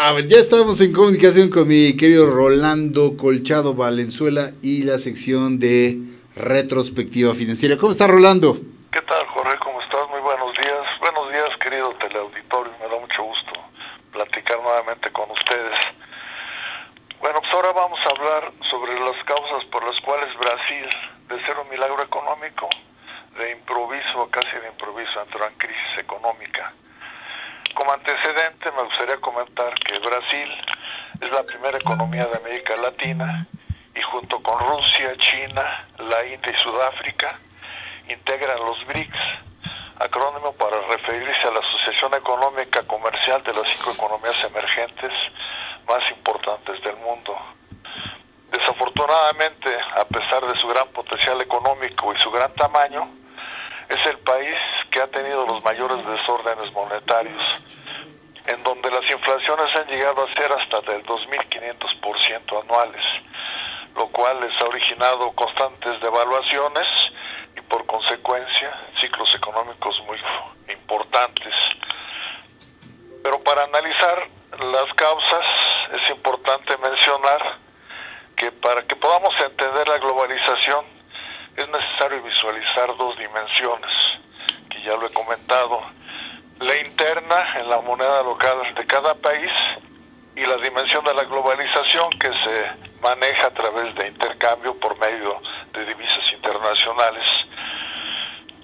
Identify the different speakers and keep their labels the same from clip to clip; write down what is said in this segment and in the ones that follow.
Speaker 1: A ver, ya estamos en comunicación con mi querido Rolando Colchado Valenzuela y la sección de retrospectiva financiera. ¿Cómo está, Rolando?
Speaker 2: ¿Qué tal, Jorge? ¿Cómo estás? Muy buenos días. Buenos días, querido teleauditorio. Me da mucho gusto platicar nuevamente con ustedes. Bueno, pues ahora vamos a hablar sobre las causas por las cuales Brasil, de ser un milagro económico, de improviso, casi de improviso, entró en crisis económica. Como antecedente, me gustaría comentar que Brasil es la primera economía de América Latina y junto con Rusia, China, la India y Sudáfrica, integran los BRICS, acrónimo para referirse a la Asociación Económica Comercial de las 5 economías emergentes más importantes del mundo. Desafortunadamente, a pesar de su gran potencial económico y su gran tamaño, es el país que ha tenido los mayores desórdenes monetarios, en donde las inflaciones han llegado a ser hasta del 2.500% anuales, lo les ha originado constantes devaluaciones y por consecuencia ciclos económicos muy importantes. Pero para analizar las causas es importante mencionar que para que podamos entender la globalización es necesario visualizar dos dimensiones, que ya lo he comentado: la interna en la moneda local de cada país y la dimensión de la globalización que se maneja a través de intercambio por medio de divisas internacionales.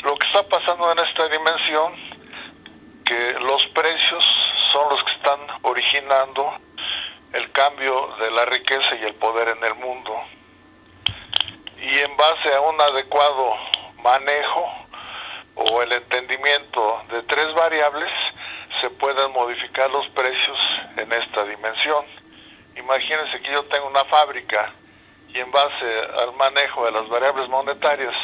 Speaker 2: Lo que está pasando en esta dimensión, que los precios son los que están originando el cambio de la riqueza y el poder en el mundo. Y en base a un adecuado manejo o el entendimiento de tres variables, se pueden modificar los precios en esta dimensión. Imagínense que yo tengo una fábrica y en base al manejo de las variables monetarias,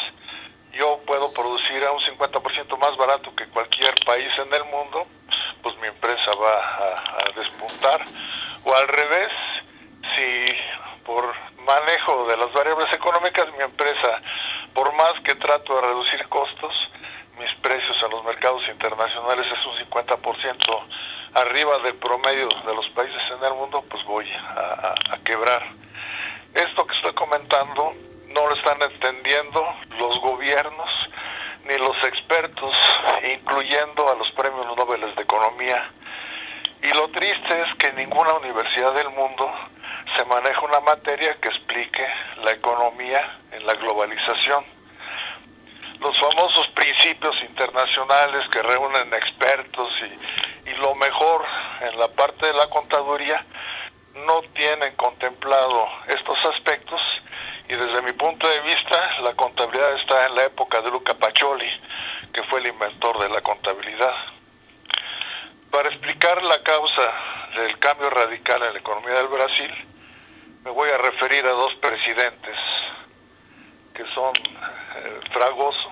Speaker 2: yo puedo producir a un 50% más barato que cualquier país en el mundo, pues mi empresa va a despuntar. O al revés, si por manejo de las variables económicas mi empresa, por más que trato de reducir costos, mis precios en los mercados internacionales es un 50% arriba del promedio de los países en el mundo, pues voy a quebrar. Esto que estoy comentando no lo están entendiendo los gobiernos ni los expertos, incluyendo a los premios Nobel de Economía. Y lo triste es que en ninguna universidad del mundo se maneja una materia que explique la economía en la globalización. Los famosos principios internacionales que reúnen expertos y lo mejor en la parte de la contaduría no tienen contemplado estos aspectos, y desde mi punto de vista la contabilidad está en la época de Luca Pacioli, que fue el inventor de la contabilidad. Para explicar la causa del cambio radical en la economía del Brasil, me voy a referir a dos presidentes, que son Fragoso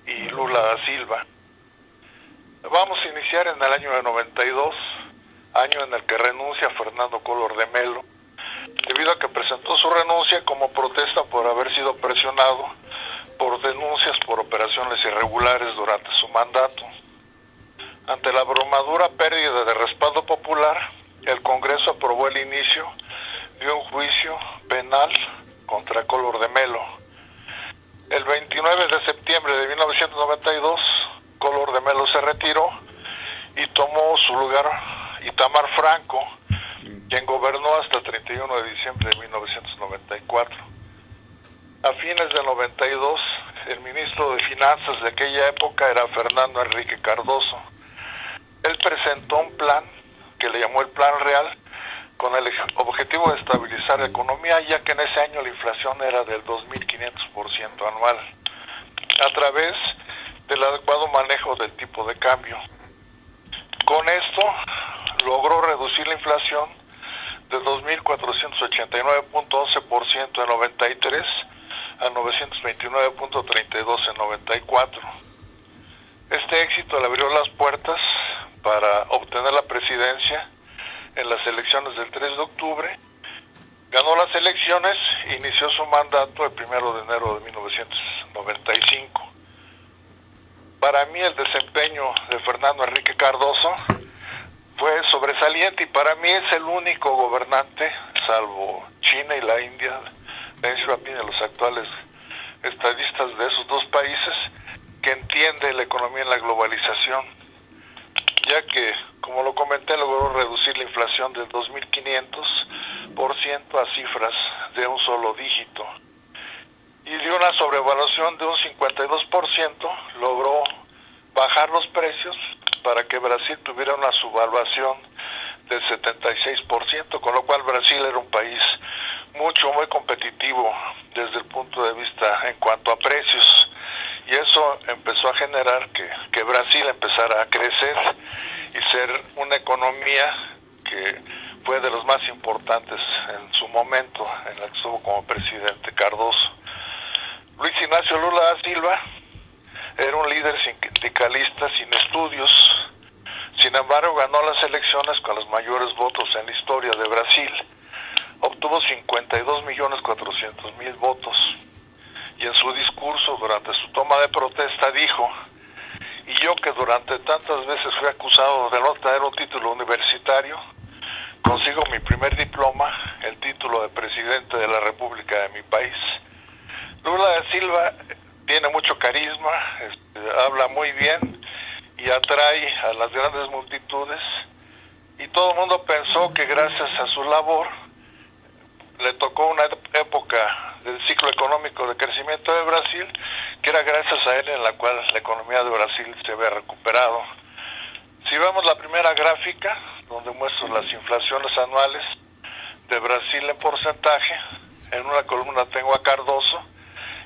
Speaker 2: y Lula da Silva. Vamos a iniciar en el año de 92, año en el que renuncia Fernando Collor de Mello, debido a que presentó su renuncia como protesta por haber sido presionado por denuncias por operaciones irregulares durante su mandato. Ante la abrumadora pérdida de respaldo popular, el Congreso aprobó el inicio de un juicio penal contra Collor de Mello. El 29 de septiembre de 1992, Collor de Mello se retiró y tomó su lugar Itamar Franco, quien gobernó hasta el 31 de diciembre de 1994. A fines del 92, el ministro de Finanzas de aquella época era Fernando Henrique Cardoso. Él presentó un plan que le llamó el Plan Real, con el objetivo de estabilizar la economía, ya que en ese año la inflación era del 2.500% anual, a través del adecuado manejo del tipo de cambio. Con esto logró reducir la inflación de 2.489.11% en 93 a 929.32 en 94. Este éxito le abrió las puertas para obtener la presidencia en las elecciones del 3 de octubre, ganó las elecciones e inició su mandato el 1 de enero de 1995. Para mí el desempeño de Fernando Henrique Cardoso fue sobresaliente caliente, y para mí es el único gobernante, salvo China y la India, en su opinión, los actuales estadistas de esos dos países, que entiende la economía en la globalización, ya que, como lo comenté, logró reducir la inflación del 2.500% a cifras de un solo dígito, y de una sobrevaluación de un 52% logró bajar los precios para que Brasil tuviera una subvaluación del 76%, con lo cual Brasil era un país muy competitivo desde el punto de vista en cuanto a precios, y eso empezó a generar que Brasil empezara a crecer y ser una economía que fue de los más importantes en su momento, en el que estuvo como presidente Cardoso. Luis Ignacio Lula da Silva era un líder sindicalista sin estudios. Sin embargo, ganó las elecciones con los mayores votos en la historia de Brasil. Obtuvo 52.400.000 votos. Y en su discurso, durante su toma de protesta, dijo: y yo, que durante tantas veces fui acusado de no tener un título universitario, consigo mi primer diploma, el título de presidente de la República de mi país. Lula da Silva tiene mucho carisma, habla muy bien y atrae a las grandes multitudes, y todo el mundo pensó que gracias a su labor le tocó una época del ciclo económico de crecimiento de Brasil, que era gracias a él en la cual la economía de Brasil se ve recuperado. Si vemos la primera gráfica, donde muestro las inflaciones anuales de Brasil en porcentaje, en una columna tengo a Cardoso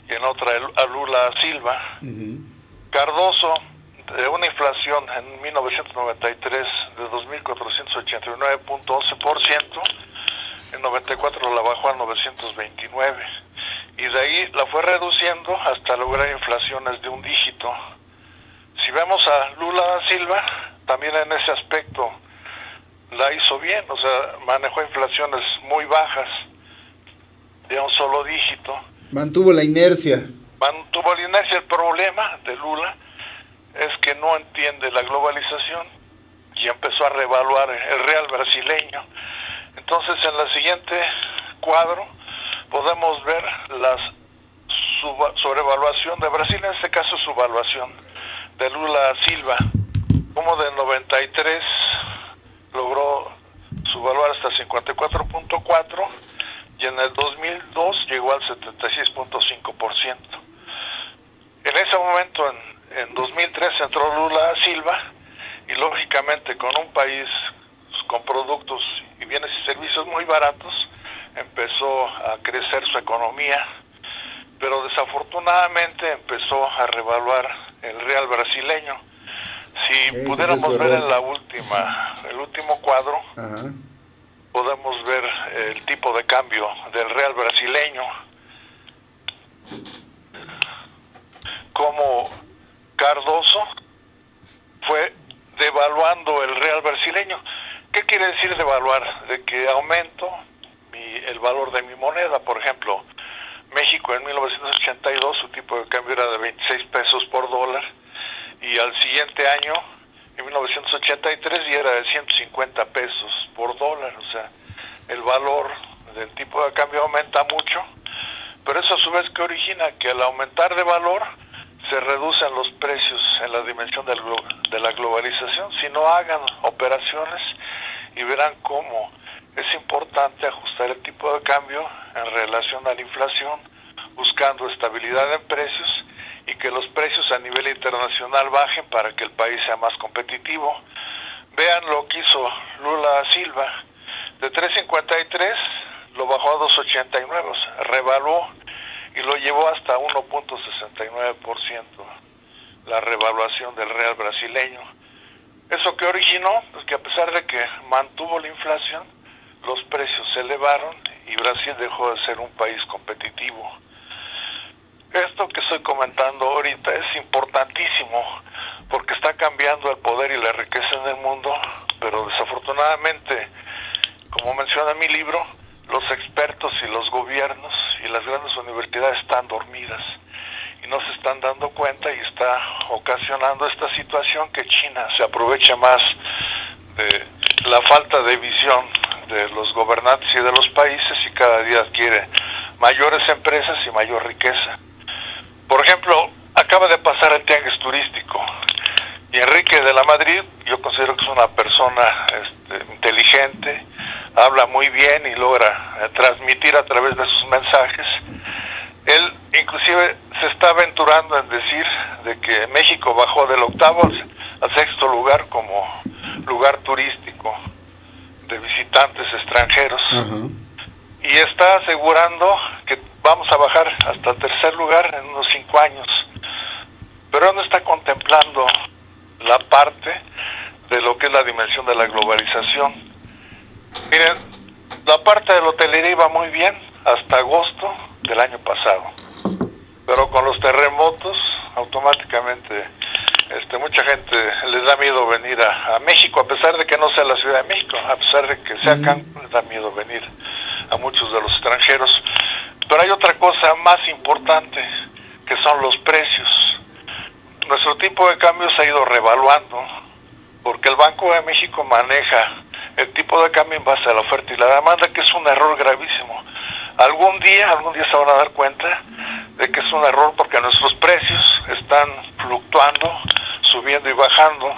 Speaker 2: y en otra a Lula da Silva. Cardoso, de una inflación en 1993 de 2.489.11%, en 94 la bajó a 929, y de ahí la fue reduciendo hasta lograr inflaciones de un dígito. Si vemos a Lula da Silva, también en ese aspecto la hizo bien, o sea, manejó inflaciones muy bajas, de un solo dígito.
Speaker 1: Mantuvo la inercia.
Speaker 2: El problema de Lula es que no entiende la globalización y empezó a revaluar el real brasileño. Entonces, en el siguiente cuadro podemos ver la sobrevaluación de Brasil, en este caso su valuación de Lula da Silva, como del 93 logró subvaluar hasta 54.4, y en el 2002 llegó al 76.5%. En ese momento, en 2003, entró Lula da Silva, y lógicamente con un país con productos y bienes y servicios muy baratos, empezó a crecer su economía, pero desafortunadamente empezó a revaluar el real brasileño. Si pudiéramos ver en el último cuadro, podemos ver el tipo de cambio del real brasileño, como Cardoso fue devaluando el real brasileño. ¿Qué quiere decir devaluar? De que aumento el valor de mi moneda. Por ejemplo, México en 1982 su tipo de cambio era de 26 pesos por dólar, y al siguiente año, en 1983, ya era de 150 pesos por dólar. O sea, el valor del tipo de cambio aumenta mucho, pero eso a su vez que origina que al aumentar de valor se reducen los precios en la dimensión de la globalización. Si no, hagan operaciones y verán cómo es importante ajustar el tipo de cambio en relación a la inflación, buscando estabilidad en precios y que los precios a nivel internacional bajen para que el país sea más competitivo. Vean lo que hizo Lula da Silva. De 3.53 lo bajó a 2.89, o sea, revaluó y lo llevó hasta 1.69%, la revaluación del real brasileño. ¿Eso que originó? Pues que a pesar de que mantuvo la inflación, los precios se elevaron y Brasil dejó de ser un país competitivo. Esto que estoy comentando ahorita es importantísimo porque está cambiando el poder y la riqueza en el mundo, pero desafortunadamente, como menciona mi libro, los expertos y los gobiernos y las grandes universidades están dormidas y no se están dando cuenta, y está ocasionando esta situación que China se aprovecha más de la falta de visión de los gobernantes y de los países, y cada día adquiere mayores empresas y mayor riqueza. Por ejemplo, acaba de pasar el tianguis turístico, y Enrique de la Madrid, yo considero que es una persona inteligente, habla muy bien y logra transmitir a través de sus mensajes. Él inclusive se está aventurando en decir de que México bajó del 8º al 6º lugar como lugar turístico de visitantes extranjeros. Uh-huh. Y está asegurando que vamos a bajar hasta el 3er lugar en unos 5 años. Pero no está contemplando la parte de lo que es la dimensión de la globalización. Miren, la parte de la hotelería iba muy bien hasta agosto del año pasado, pero con los terremotos automáticamente mucha gente les da miedo venir a México, a pesar de que no sea la Ciudad de México, a pesar de que sea Cancún, les da miedo venir a muchos de los extranjeros. Pero hay otra cosa más importante, que son los precios. Nuestro tipo de cambio se ha ido revaluando, porque el Banco de México maneja el tipo de cambio en base a la oferta y la demanda, que es un error gravísimo. Algún día se van a dar cuenta de que es un error, porque nuestros precios están fluctuando, subiendo y bajando.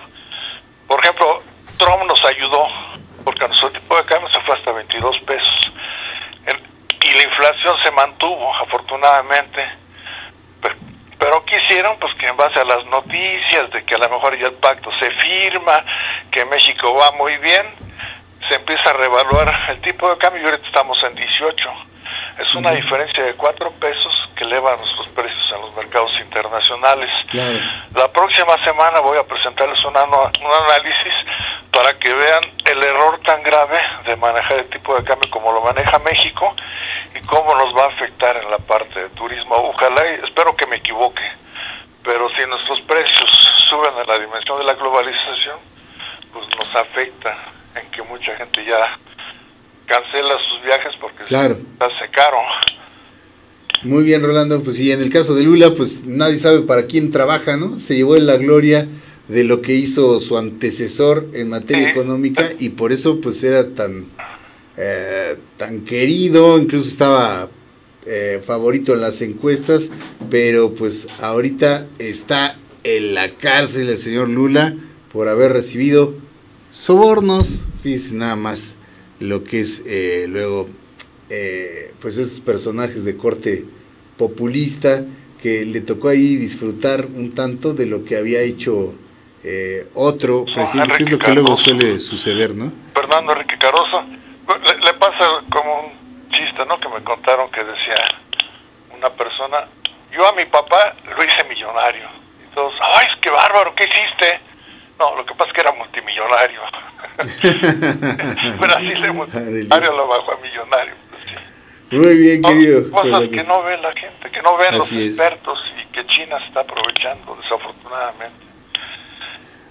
Speaker 2: Por ejemplo, Trump nos ayudó, porque nuestro tipo de cambio se fue hasta 22 pesos. Y la inflación se mantuvo, afortunadamente. Pero ¿qué hicieron? Pues que en base a las noticias de que a lo mejor ya el pacto se firma, que México va muy bien, se empieza a revaluar el tipo de cambio y ahorita estamos en 18. Es una diferencia de 4 pesos que eleva nuestros precios en los mercados internacionales. Claro. La próxima semana voy a presentarles un análisis para que vean el error tan grave de manejar el tipo de cambio como lo maneja México y cómo nos va a afectar en la parte de turismo. Ojalá, y espero que me equivoque, pero si nuestros precios suben a la dimensión de la globalización, pues nos afecta en que mucha gente ya cancela sus viajes porque
Speaker 1: claro,
Speaker 2: hace caro.
Speaker 1: Muy bien, Rolando, pues y en el caso de Lula, pues nadie sabe para quién trabaja, ¿no? Se llevó en la gloria de lo que hizo su antecesor en materia económica y por eso pues era tan querido, incluso estaba favorito en las encuestas, pero pues ahorita está en la cárcel el señor Lula por haber recibido sobornos, fíjense nada más lo que es luego pues esos personajes de corte populista que le tocó ahí disfrutar un tanto de lo que había hecho otro presidente, que es lo que luego suele suceder, ¿no?
Speaker 2: Fernando Enrique Cardoso, le pasa como un chiste, ¿no? Que me contaron que decía una persona, yo a mi papá lo hice millonario, y todos, ¡ay, qué bárbaro! ¿Qué hiciste? No, lo que pasa es que era multimillonario. Pero así de multimillonario lo bajó a millonario. Pues, sí.
Speaker 1: Muy bien, querido.
Speaker 2: Cosas que no ve la gente, que no ven los expertos y que China está aprovechando, desafortunadamente.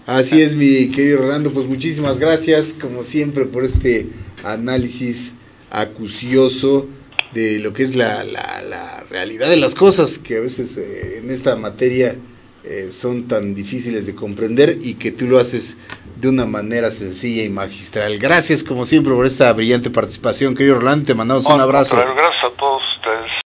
Speaker 1: Así es, mi querido Rolando, pues muchísimas gracias, como siempre, por este análisis acucioso de lo que es la realidad de las cosas, que a veces en esta materia son tan difíciles de comprender y que tú lo haces de una manera sencilla y magistral. Gracias como siempre por esta brillante participación, querido Rolando, te mandamos un abrazo.
Speaker 2: Gracias a todos.